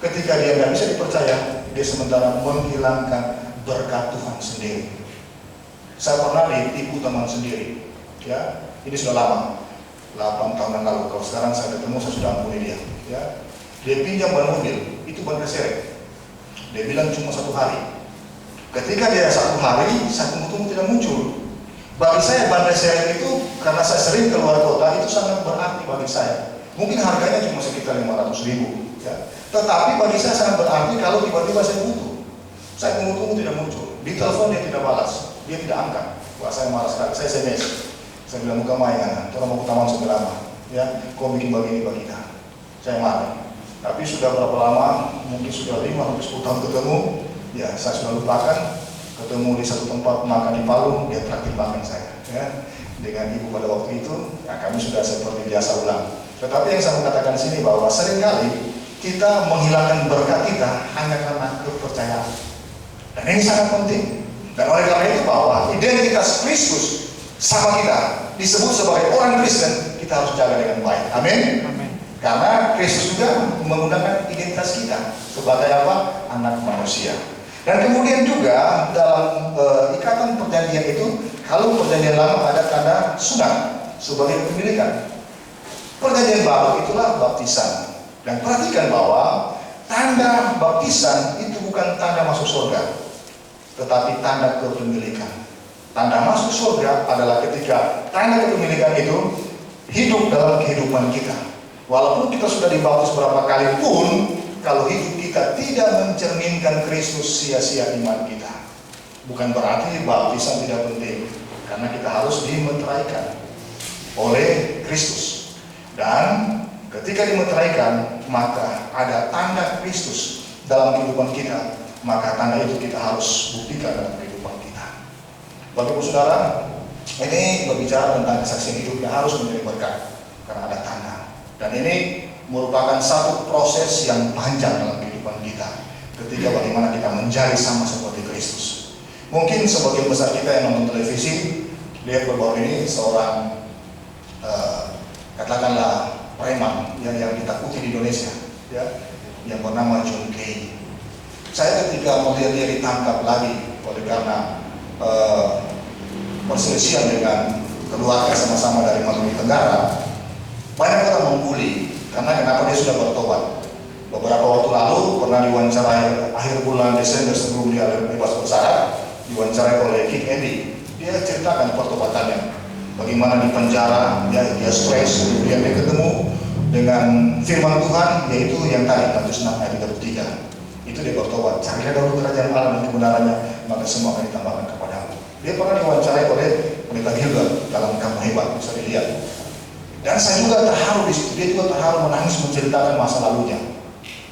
ketika dia tidak bisa dipercaya, dia sementara menghilangkan berkat Tuhan sendiri. Saya pernah ditipu teman sendiri, ya, ini sudah lama, 8 tahun yang lalu. Kalau sekarang saya ketemu, saya sudah ampuni dia. Ya, dia pinjam ban mobil, itu ban keserek. Dia bilang cuma 1 hari. Ketika dia 1 hari, saya tunggu tidak muncul. Bagi saya ban keserek itu, karena saya sering keluar kota, itu sangat berarti bagi saya. Mungkin harganya cuma sekitar 500.000, ya. Tetapi bagi saya sangat berarti kalau tiba-tiba saya butuh. Saya tunggu tidak muncul. Di telepon dia tidak balas, dia tidak angkat. Wah, saya marah sekali. Saya SMS. Saya bilang muka mainan, tolong mau taman seberapa, ya, kau bikin begini bagi kita. Saya marah. Tapi sudah berapa lama? Mungkin sudah 5-10 tahun ketemu. Ya, saya sudah lupakan. Ketemu di satu tempat makan di Palu, dia traktir makan saya. Ya, dengan ibu pada waktu itu, ya, kami sudah seperti biasa ulang. Tetapi yang saya katakan di sini bahwa seringkali kita menghilangkan berkat kita hanya karena kepercayaan. Dan ini sangat penting. Dan oleh karena itu bahwa identitas Kristus sama kita disebut sebagai orang Kristen, kita harus jaga dengan baik. Amin. Karena Kristus juga menggunakan identitas kita sebagai apa? Anak manusia. Dan kemudian juga dalam ikatan perjanjian itu, kalau perjanjian lama ada tanda sunat sebagai kepemilikan. Perjanjian baru itulah baptisan. Dan perhatikan bahwa tanda baptisan itu bukan tanda masuk surga. tetapi tanda kepemilikan. Tanda masuk surga adalah ketika tanda kepemilikan itu hidup dalam kehidupan kita. Walaupun kita sudah dibaptis berapa kali pun, kalau hidup kita tidak mencerminkan Kristus, sia-sia iman kita. Bukan berarti baptisan tidak penting, karena kita harus dimeteraikan oleh Kristus. Dan ketika dimeteraikan, maka ada tanda Kristus dalam kehidupan kita, maka tanda itu kita harus buktikan dalam kehidupan kita. Bapak Ibu Saudara, ini berbicara tentang kesaksian hidup yang harus menjadi berkat, karena ada tanda. Dan ini merupakan satu proses yang panjang dalam kehidupan kita, ketika bagaimana kita menjadi sama seperti Kristus. Mungkin sebagian besar kita yang nonton televisi lihat baru-baru ini seorang katakanlah preman yang ditakuti di Indonesia, ya, yang bernama John Kay. Saya ketika melihat dia ditangkap lagi oleh karena perselisihan dengan keluarga sama-sama dari Maluku Tenggara, banyak orang membuli karena kenapa dia sudah bertobat. Beberapa waktu lalu pernah diwawancarai akhir bulan Desember sebelum dia bebas bersyarat, diwawancarai oleh King Eddie. Dia ceritakan pertobatannya, bagaimana di penjara dia stres, kemudian dia ketemu dengan firman Tuhan, yaitu yang tadi Matius 6 ayat 33. Itu dia bertobat. Carilah dahulu kerajaan Allah dan kebenarannya, maka semua akan ditambahkan kepadamu. Dia pernah diwawancarai oleh Pendeta Gilbert dalam Kamu Hebat, bisa dilihat. Dan saya juga terharu di situ. Dia juga terharu menangis menceritakan masa lalunya.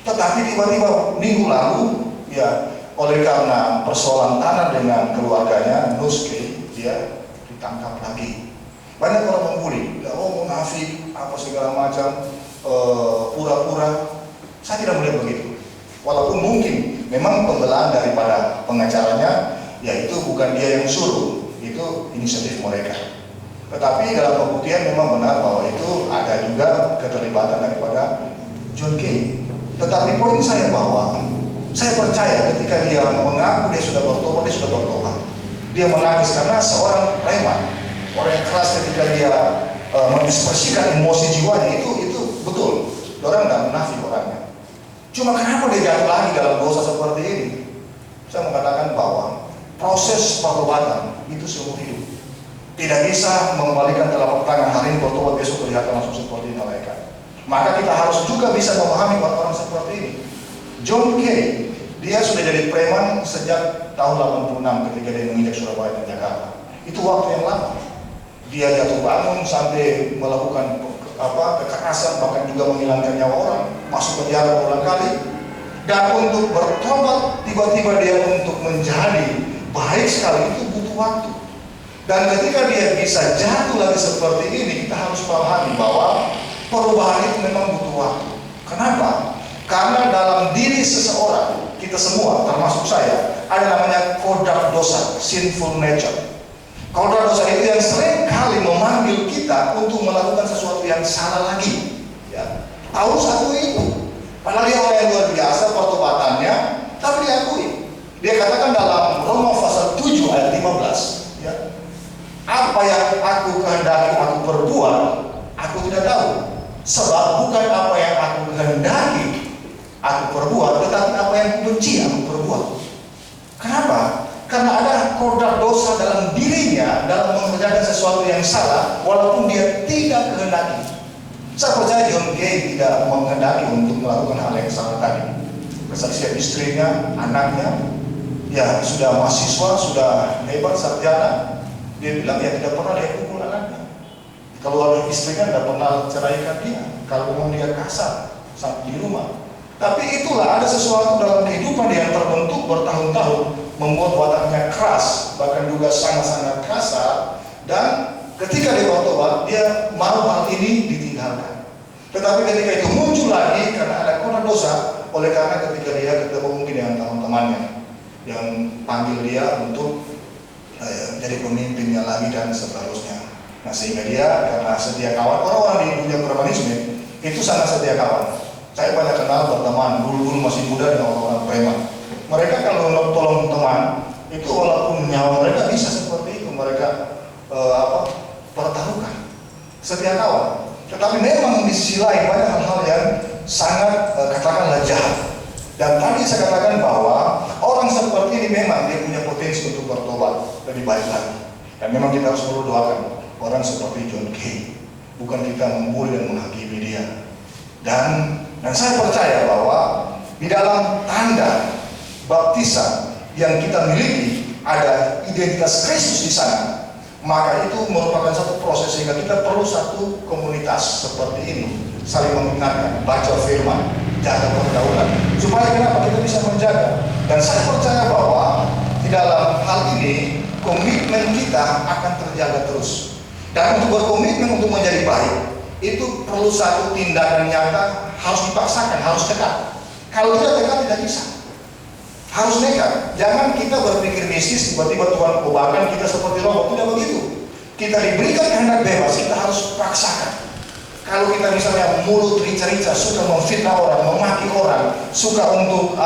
Tetapi tiba-tiba minggu lalu, ya, oleh karena persoalan tanah dengan keluarganya, Nuske, dia ditangkap lagi. Banyak orang membuli, oh munafik, apa segala macam, pura-pura. Saya tidak melihat begitu. Walaupun mungkin memang pembelaan daripada pengacaranya, yaitu bukan dia yang suruh, itu inisiatif mereka. Tetapi dalam pembuktian memang benar bahwa itu ada juga keterlibatan daripada John Kay. Tetapi poin saya bahwa saya percaya ketika dia mengaku dia sudah bertobat, dia sudah bertobat. Dia menangis karena seorang preman, orang yang keras ketika dia mengekspresikan emosi jiwanya itu betul. Orang tidak munafik orangnya. Cuma kenapa dia jatuh lagi dalam dosa seperti ini? Saya mengatakan bahwa proses pertobatan itu seumur hidup. Tidak bisa mengembalikan telapak tangan hari ini bertobat besok kelihatan langsung seperti malaikat. Maka kita harus juga bisa memahami orang-orang seperti ini. John Kay, dia sudah jadi preman sejak tahun 86 ketika dia menginjak Surabaya dan Jakarta. Itu waktu yang lama. Dia jatuh bangun sampai melakukan kekerasan, bahkan juga menghilangkan nyawa orang, masuk penjara berulang kali. Dan untuk bertobat tiba-tiba dia untuk menjadi baik sekali itu butuh waktu. Dan ketika dia bisa jatuh lagi seperti ini, kita harus pahami bahwa perubahan itu memang butuh waktu. Kenapa? Karena dalam diri seseorang, kita semua termasuk saya, ada namanya kodrat dosa, sinful nature. Kodrat dosa itu yang sering kali memanggil kita untuk melakukan sesuatu yang salah lagi, ya. Tahu satu itu, padahal dia orang yang luar biasa pertobatannya, tapi diakui. Dia katakan dalam Roma pasal 7 ayat 15, ya, apa yang aku kehendaki aku perbuat, aku tidak tahu. Sebab bukan apa yang aku kehendaki aku perbuat, tetapi apa yang aku benci aku perbuat. Kenapa? Karena ada kodrat dosa dalam dirinya dalam mengerjakan sesuatu yang salah, walaupun dia tidak kehendaki. Saya percaya John Kay tidak menghendaki untuk melakukan hal yang salah tadi. Kesaksian istrinya, anaknya, ya sudah mahasiswa, sudah hebat, sarjana. Dia bilang ya tidak pernah dia pukul anaknya. Kalau ada istrinya tidak pernah ceraikan dia. Kalau memang dia kasar saat di rumah. Tapi itulah ada sesuatu dalam kehidupan yang terbentuk bertahun-tahun membuat wataknya keras, bahkan juga sangat-sangat kasar. Dan ketika dia bertobat, dia mau hal ini ditinggalkan. Tetapi ketika itu muncul lagi karena ada kodrat dosa, oleh karena ketika dia ketemu mungkin dengan teman-temannya yang panggil dia untuk menjadi pemimpinnya lagi dan seterusnya. Nah sehingga dia karena setia kawan, orang-orang di dunia premanisme itu sangat setia kawan. Saya banyak kenal berteman dulu masih muda dengan orang-orang preman. Mereka kalau tolong teman itu walaupun nyawa mereka bisa seperti itu, mereka pertaruhkan setia kawan. Tetapi memang di sisi lain banyak hal-hal yang sangat katakanlah jahat. Dan tadi saya katakan bahwa orang seperti ini memang dia punya potensi untuk bertobat lebih baik lagi. Dan memang kita harus perlu doakan orang seperti John Kay. Bukan kita membuli dan menghakimi dia. Dan saya percaya bahwa di dalam tanda baptisan yang kita miliki ada identitas Kristus di sana. Maka itu merupakan satu proses sehingga kita perlu satu komunitas seperti ini, saling mengingatkan, baca firman, jaga pergaulan, supaya kenapa kita bisa menjaga. Dan saya percaya bahwa di dalam hal ini komitmen kita akan terjaga terus. Dan untuk berkomitmen untuk menjadi baik itu perlu satu tindakan nyata, harus dipaksakan, harus dekat. Kalau tidak dekat tidak bisa. Harus nekat. Jangan kita berpikir bisnis tiba-tiba Tuhan kobarkan kita seperti robot. Tidak begitu. Kita diberikan kehendak bebas, kita harus paksakan. Kalau kita misalnya mulut rica-rica, suka memfitnah orang, memaki orang, suka untuk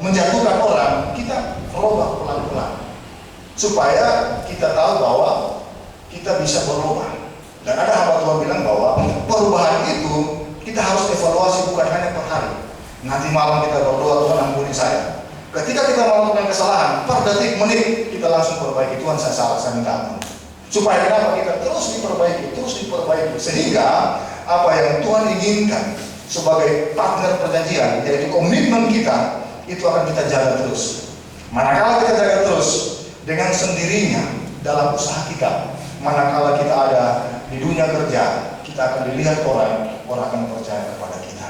menjatuhkan orang, kita robah pelan-pelan supaya kita tahu bahwa kita bisa berubah. Dan ada hamba Tuhan bilang bahwa perubahan itu kita harus evaluasi bukan hanya per hari. Nanti malam kita berdoa, Tuhan ampuni saya. Ketika kita melakukan kesalahan, per detik, menit, kita langsung perbaiki. Tuhan saya salah, saya minta ampun. Supaya kenapa kita terus diperbaiki. Sehingga apa yang Tuhan inginkan sebagai partner perjanjian, yaitu komitmen kita, itu akan kita jaga terus. Manakala kita jaga terus, dengan sendirinya dalam usaha kita, manakala kita ada di dunia kerja, kita akan dilihat orang akan percaya kepada kita.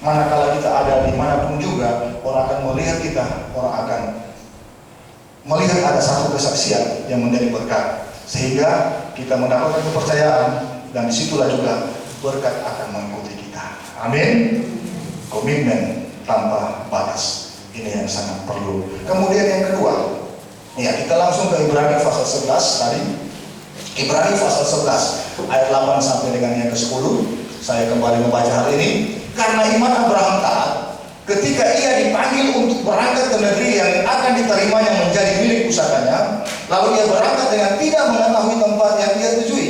Manakala kita ada dimanapun juga, orang akan melihat kita, orang akan melihat ada satu kesaksian yang menjadi berkat, sehingga kita mendapatkan kepercayaan, dan disitulah juga berkat akan mengikuti kita. Amin. Komitmen tanpa batas, ini yang sangat perlu. Kemudian yang kedua, ya kita langsung ke Ibrani pasal 11 tadi. Ibrani pasal 11 ayat 8 sampai dengan yang ke-10. Saya kembali membaca hal ini. Karena iman Abraham taat ketika ia dipanggil untuk berangkat ke negeri yang akan diterimanya menjadi milik pusakanya, lalu ia berangkat dengan tidak mengetahui tempat yang ia tujui.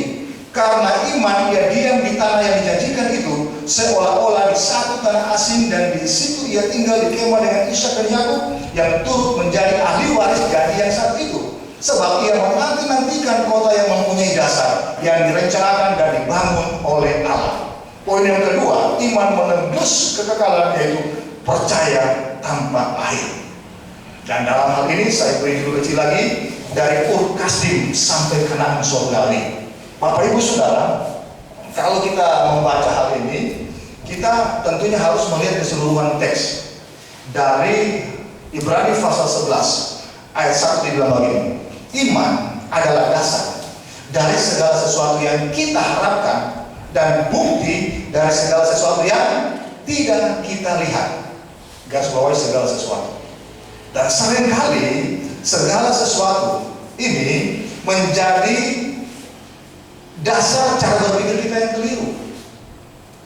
Karena iman ia diam di tanah yang dijanjikan itu, seolah-olah di satu tanah asing, dan di situ ia tinggal di kemah dengan Ishak dan Yakub yang turut menjadi ahli waris janji yang satu itu. Sebab ia menanti-nantikan kota yang mempunyai dasar, yang direncanakan dan dibangun oleh Allah. Poin yang kedua, iman menembus kekekalan, yaitu percaya tanpa akhir. Dan dalam hal ini saya beri dulu kecil lagi, dari Ur Kasdim sampai Kanaan surgawi. Bapak Ibu Saudara, kalau kita membaca hal ini, kita tentunya harus melihat keseluruhan teks. Dari Ibrani pasal 11 ayat 1 dibilang begini, iman adalah dasar dari segala sesuatu yang kita harapkan dan bukti dari segala sesuatu yang tidak kita lihat. Garis bawahi segala sesuatu. Dan seringkali segala sesuatu ini menjadi dasar cara berpikir kita yang keliru.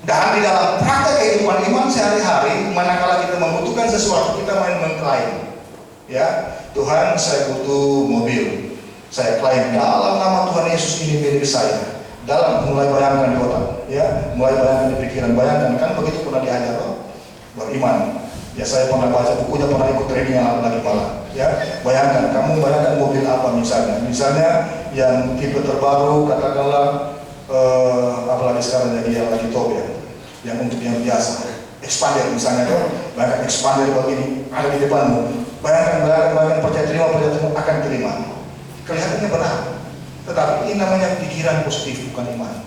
Dan di dalam praktek kehidupan iman sehari-hari, manakala kita membutuhkan sesuatu, kita main mengklaim, ya, Tuhan saya butuh mobil, saya klaim dalam nama Tuhan Yesus ini milik saya. Dalam mulai bayangkan di otak, ya, mulai bayangkan di pikiran, bayangkan, kan begitu pernah diajar loh, beriman. Ya saya pernah baca bukunya, pernah ikut training yang lagi malah. Ya, bayangkan, kamu bayangkan mobil apa misalnya yang tipe terbaru, katakanlah apalagi sekarang yang lagi top ya, yang untuk yang biasa, expander misalnya tuh, bayangkan expander begini ada di depanmu, bayangkan percaya terima akan terima, kelihatannya benar. Tetapi ini namanya pikiran positif, bukan iman.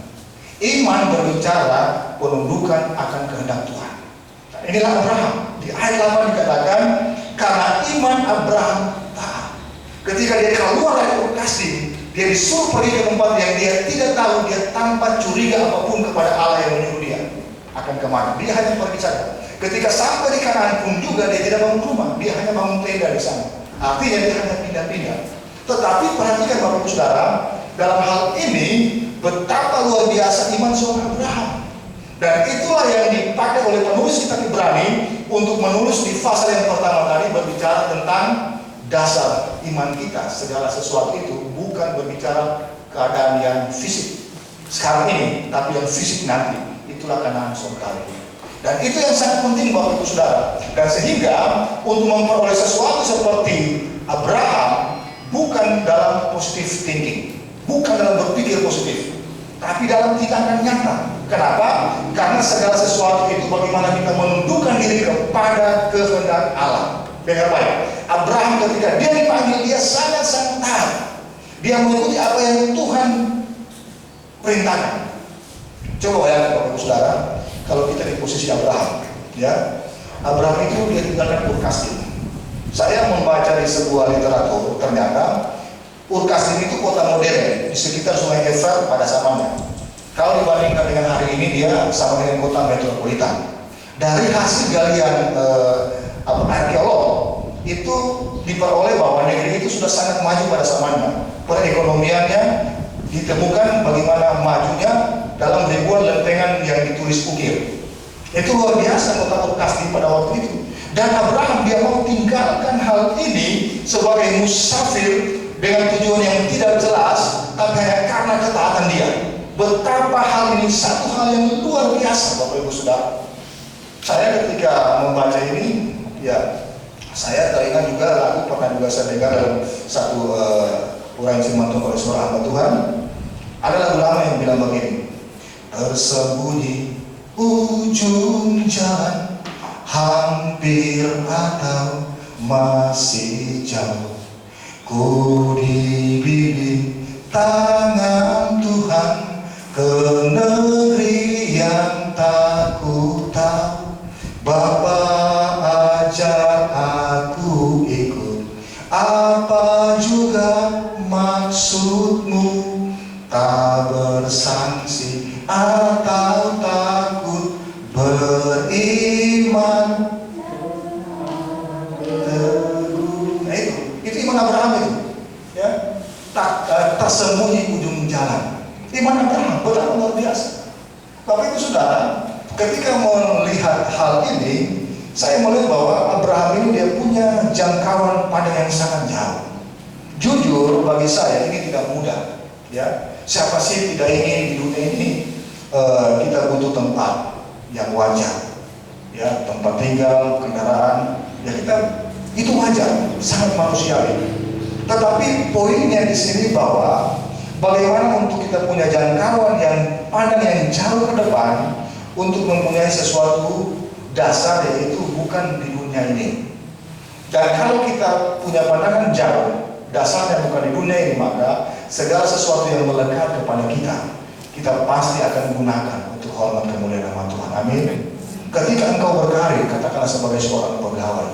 Iman berbicara penundukan akan kehendak Tuhan. Nah, inilah Abraham. Di ayat 8 dikatakan, karena iman Abraham taat. Ketika dia keluar dari Ur Kasdim, dia disuruh pergi ke tempat yang dia tidak tahu, dia tanpa curiga apapun kepada Allah yang menyuruh dia akan kemana. Dia hanya pergi saja. Ketika sampai di Kanaan pun juga dia tidak bangun rumah, dia hanya bangun tenda di sana. Artinya dia hanya pindah-pindah. Tetapi perhatikan Bapak Ibu Saudara, dalam hal ini betapa luar biasa iman seorang Abraham. Dan itulah yang dipakai oleh penulis kitab Ibrani untuk menulis di pasal yang pertama tadi, berbicara tentang dasar iman kita. Segala sesuatu itu bukan berbicara keadaan yang fisik sekarang ini, tapi yang fisik nanti. Itulah Kanaan surgawi. Dan itu yang sangat penting Bapak Ibu Saudara. Dan sehingga untuk memperoleh sesuatu seperti Abraham, bukan dalam positive thinking, bukan dalam berpikir positif, tapi dalam tindakan nyata. Kenapa? Karena segala sesuatu itu bagaimana kita menundukkan diri kepada kehendak Allah. Dengar baik, Abraham ketika dia dipanggil, dia sangat-sangat taat. Dia mengikuti apa yang Tuhan perintahkan. Coba bayangkan Bapak Ibu Saudara, kalau kita di posisi Abraham, ya, Abraham itu dia tinggalkan Ur Kasdim. Saya membaca di sebuah literatur, ternyata Ur Kasdim itu kota modern di sekitar Sungai Efrat pada zamannya. Kalau dibandingkan dengan hari ini, dia sama dengan kota metropolitan. Dari hasil galian arkeolog itu diperoleh bahwa negeri itu sudah sangat maju pada zamannya. Perekonomiannya ditemukan bagaimana majunya dalam ribuan lempengan yang ditulis ukir. Itu luar biasa kota Ur Kasdim pada waktu itu. Dan Abraham dia mau tinggalkan hal ini sebagai musafir dengan tujuan yang tidak jelas, tapi hanya karena ketaatan dia. Betapa hal ini satu hal yang luar biasa Bapak Ibu Saudara. Saya ketika membaca ini, ya saya teringat juga lagu pernah juga saya dengar dalam satu uraian firman Tuhan oleh seorang hamba Tuhan. Ada lagu lama yang bilang begini, tersembunyi ujung jalan, hampir atau masih jauh, ku dibimbing tangan Tuhan ke negeri yang tak ku tahu. Bapa ajar aku ikut, apa juga maksudmu, tak bersangsi atau takut, beriman teguh. Nah itu iman Abraham itu, ya, tersembunyi ujung jalan. Iman Abraham betapa luar biasa. Bapak Ibu Saudara, ketika melihat hal ini, saya melihat bahwa Abraham ini dia punya jangkauan pandang yang sangat jauh. Jujur bagi saya ini tidak mudah, ya. Siapa sih tidak ingin di dunia ini kita butuh tempat yang wajar, ya, tempat tinggal, kendaraan, ya kita itu wajar, sangat manusiawi. Tetapi poinnya di sini bahwa bagaimana untuk kita punya jangkauan yang pandang yang jauh ke depan untuk mempunyai sesuatu dasar, yaitu bukan di dunia ini. Dan kalau kita punya pandangan jauh, dasarnya bukan di dunia ini, maka segala sesuatu yang melekat kepada kita pasti akan gunakan untuk hormat kemuliaan nama Tuhan. Amin. Ketika engkau berkarir, katakanlah sebagai seorang pegawai,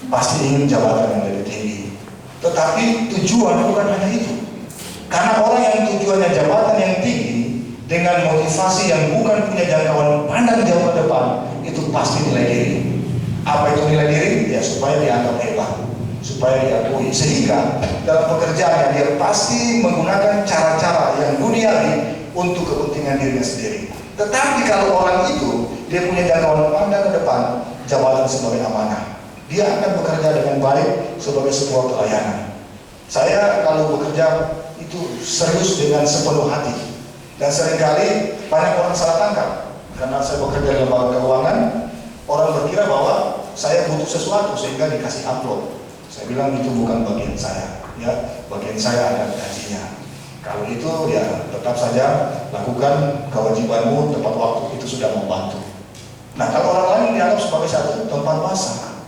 pasti ingin jabatan yang lebih tinggi. Tetapi tujuan bukan hanya itu. Karena orang yang tujuannya jabatan yang tinggi dengan motivasi yang bukan punya jangkauan pandang jauh ke depan, itu pasti nilai diri. Apa itu nilai diri? Ya supaya dianggap hebat, supaya diakui. Sehingga dalam pekerjaannya dia pasti menggunakan cara-cara yang duniawi untuk kepentingan dirinya sendiri. Tetapi kalau orang itu dia punya jangkauan pandang ke depan, jabatan sebagai amanah, dia akan bekerja dengan baik sebagai sebuah pelayanan. Saya kalau bekerja itu serius dengan sepenuh hati. Dan seringkali banyak orang salah tangkap. Karena saya bekerja di lembaga keuangan, orang berkira bahwa saya butuh sesuatu sehingga dikasih amplop. Saya bilang itu bukan bagian saya, ya. Bagian saya ada gajinya. Kalau itu ya tetap saja lakukan kewajibanmu tepat waktu, itu sudah membantu. Nah kalau orang lain dianggap sebagai satu tempat pasang.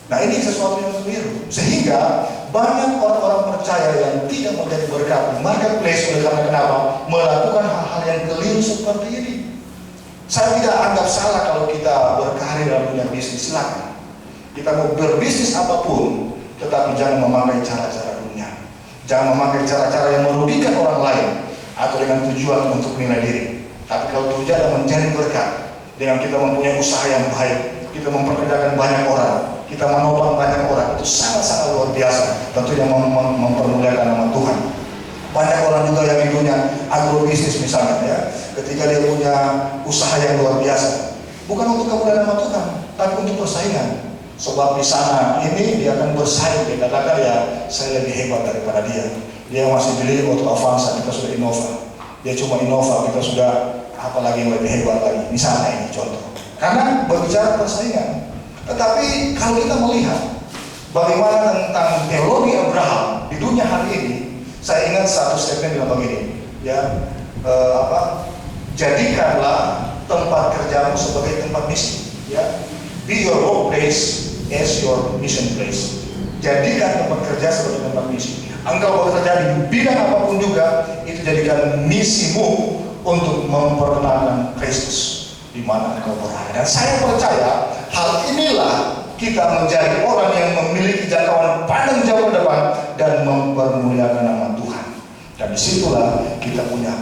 Nah ini sesuatu yang keliru. Sehingga banyak orang-orang percaya yang tidak menjadi berkat di marketplace oleh karena kenapa? Melakukan hal-hal yang keliru seperti ini. Saya tidak anggap salah kalau kita berkarir dalam dunia bisnis, silakan. Kita mau berbisnis apapun, tetapi jangan memakai cara-cara dunia. Jangan memakai cara-cara yang merugikan orang lain atau dengan tujuan untuk nilai diri. Tapi kalau tujuan mencari berkat, dengan kita mempunyai usaha yang baik, kita memperkerjakan banyak orang, kita menopang banyak orang, itu sangat-sangat luar biasa. Tentunya mempermuliakan nama Tuhan. Banyak orang juga yang di dunia agrobisnis misalnya, ya, ketika dia punya usaha yang luar biasa, bukan untuk kemuliaan nama Tuhan, tapi untuk persaingan. Sebab di sana ini dia akan bersaing, dia katakan ya saya lebih hebat daripada dia. Dia masih beli Auto Avanza, kita sudah Innova. Dia cuma Innova, kita sudah apalagi yang lebih hebat lagi. Misalnya ini contoh. Karena berbicara persaingan. Tetapi kalau kita melihat bagaimana tentang teologi Abraham di dunia hari ini, saya ingat satu statement bilang begini, ya, jadikanlah tempat kerjamu sebagai tempat misi, ya. Be your workplace as your mission place. Jadikan tempat kerja sebagai tempat misi. Engkau bekerja di bidang apapun juga, itu jadikan misimu untuk memperkenalkan Kristus di mana engkau berada. Dan saya percaya hal inilah kita menjadi orang yang memiliki jangkauan panjang jauh ke depan dan mempermuliakan nama Tuhan. Dan disitulah kita punya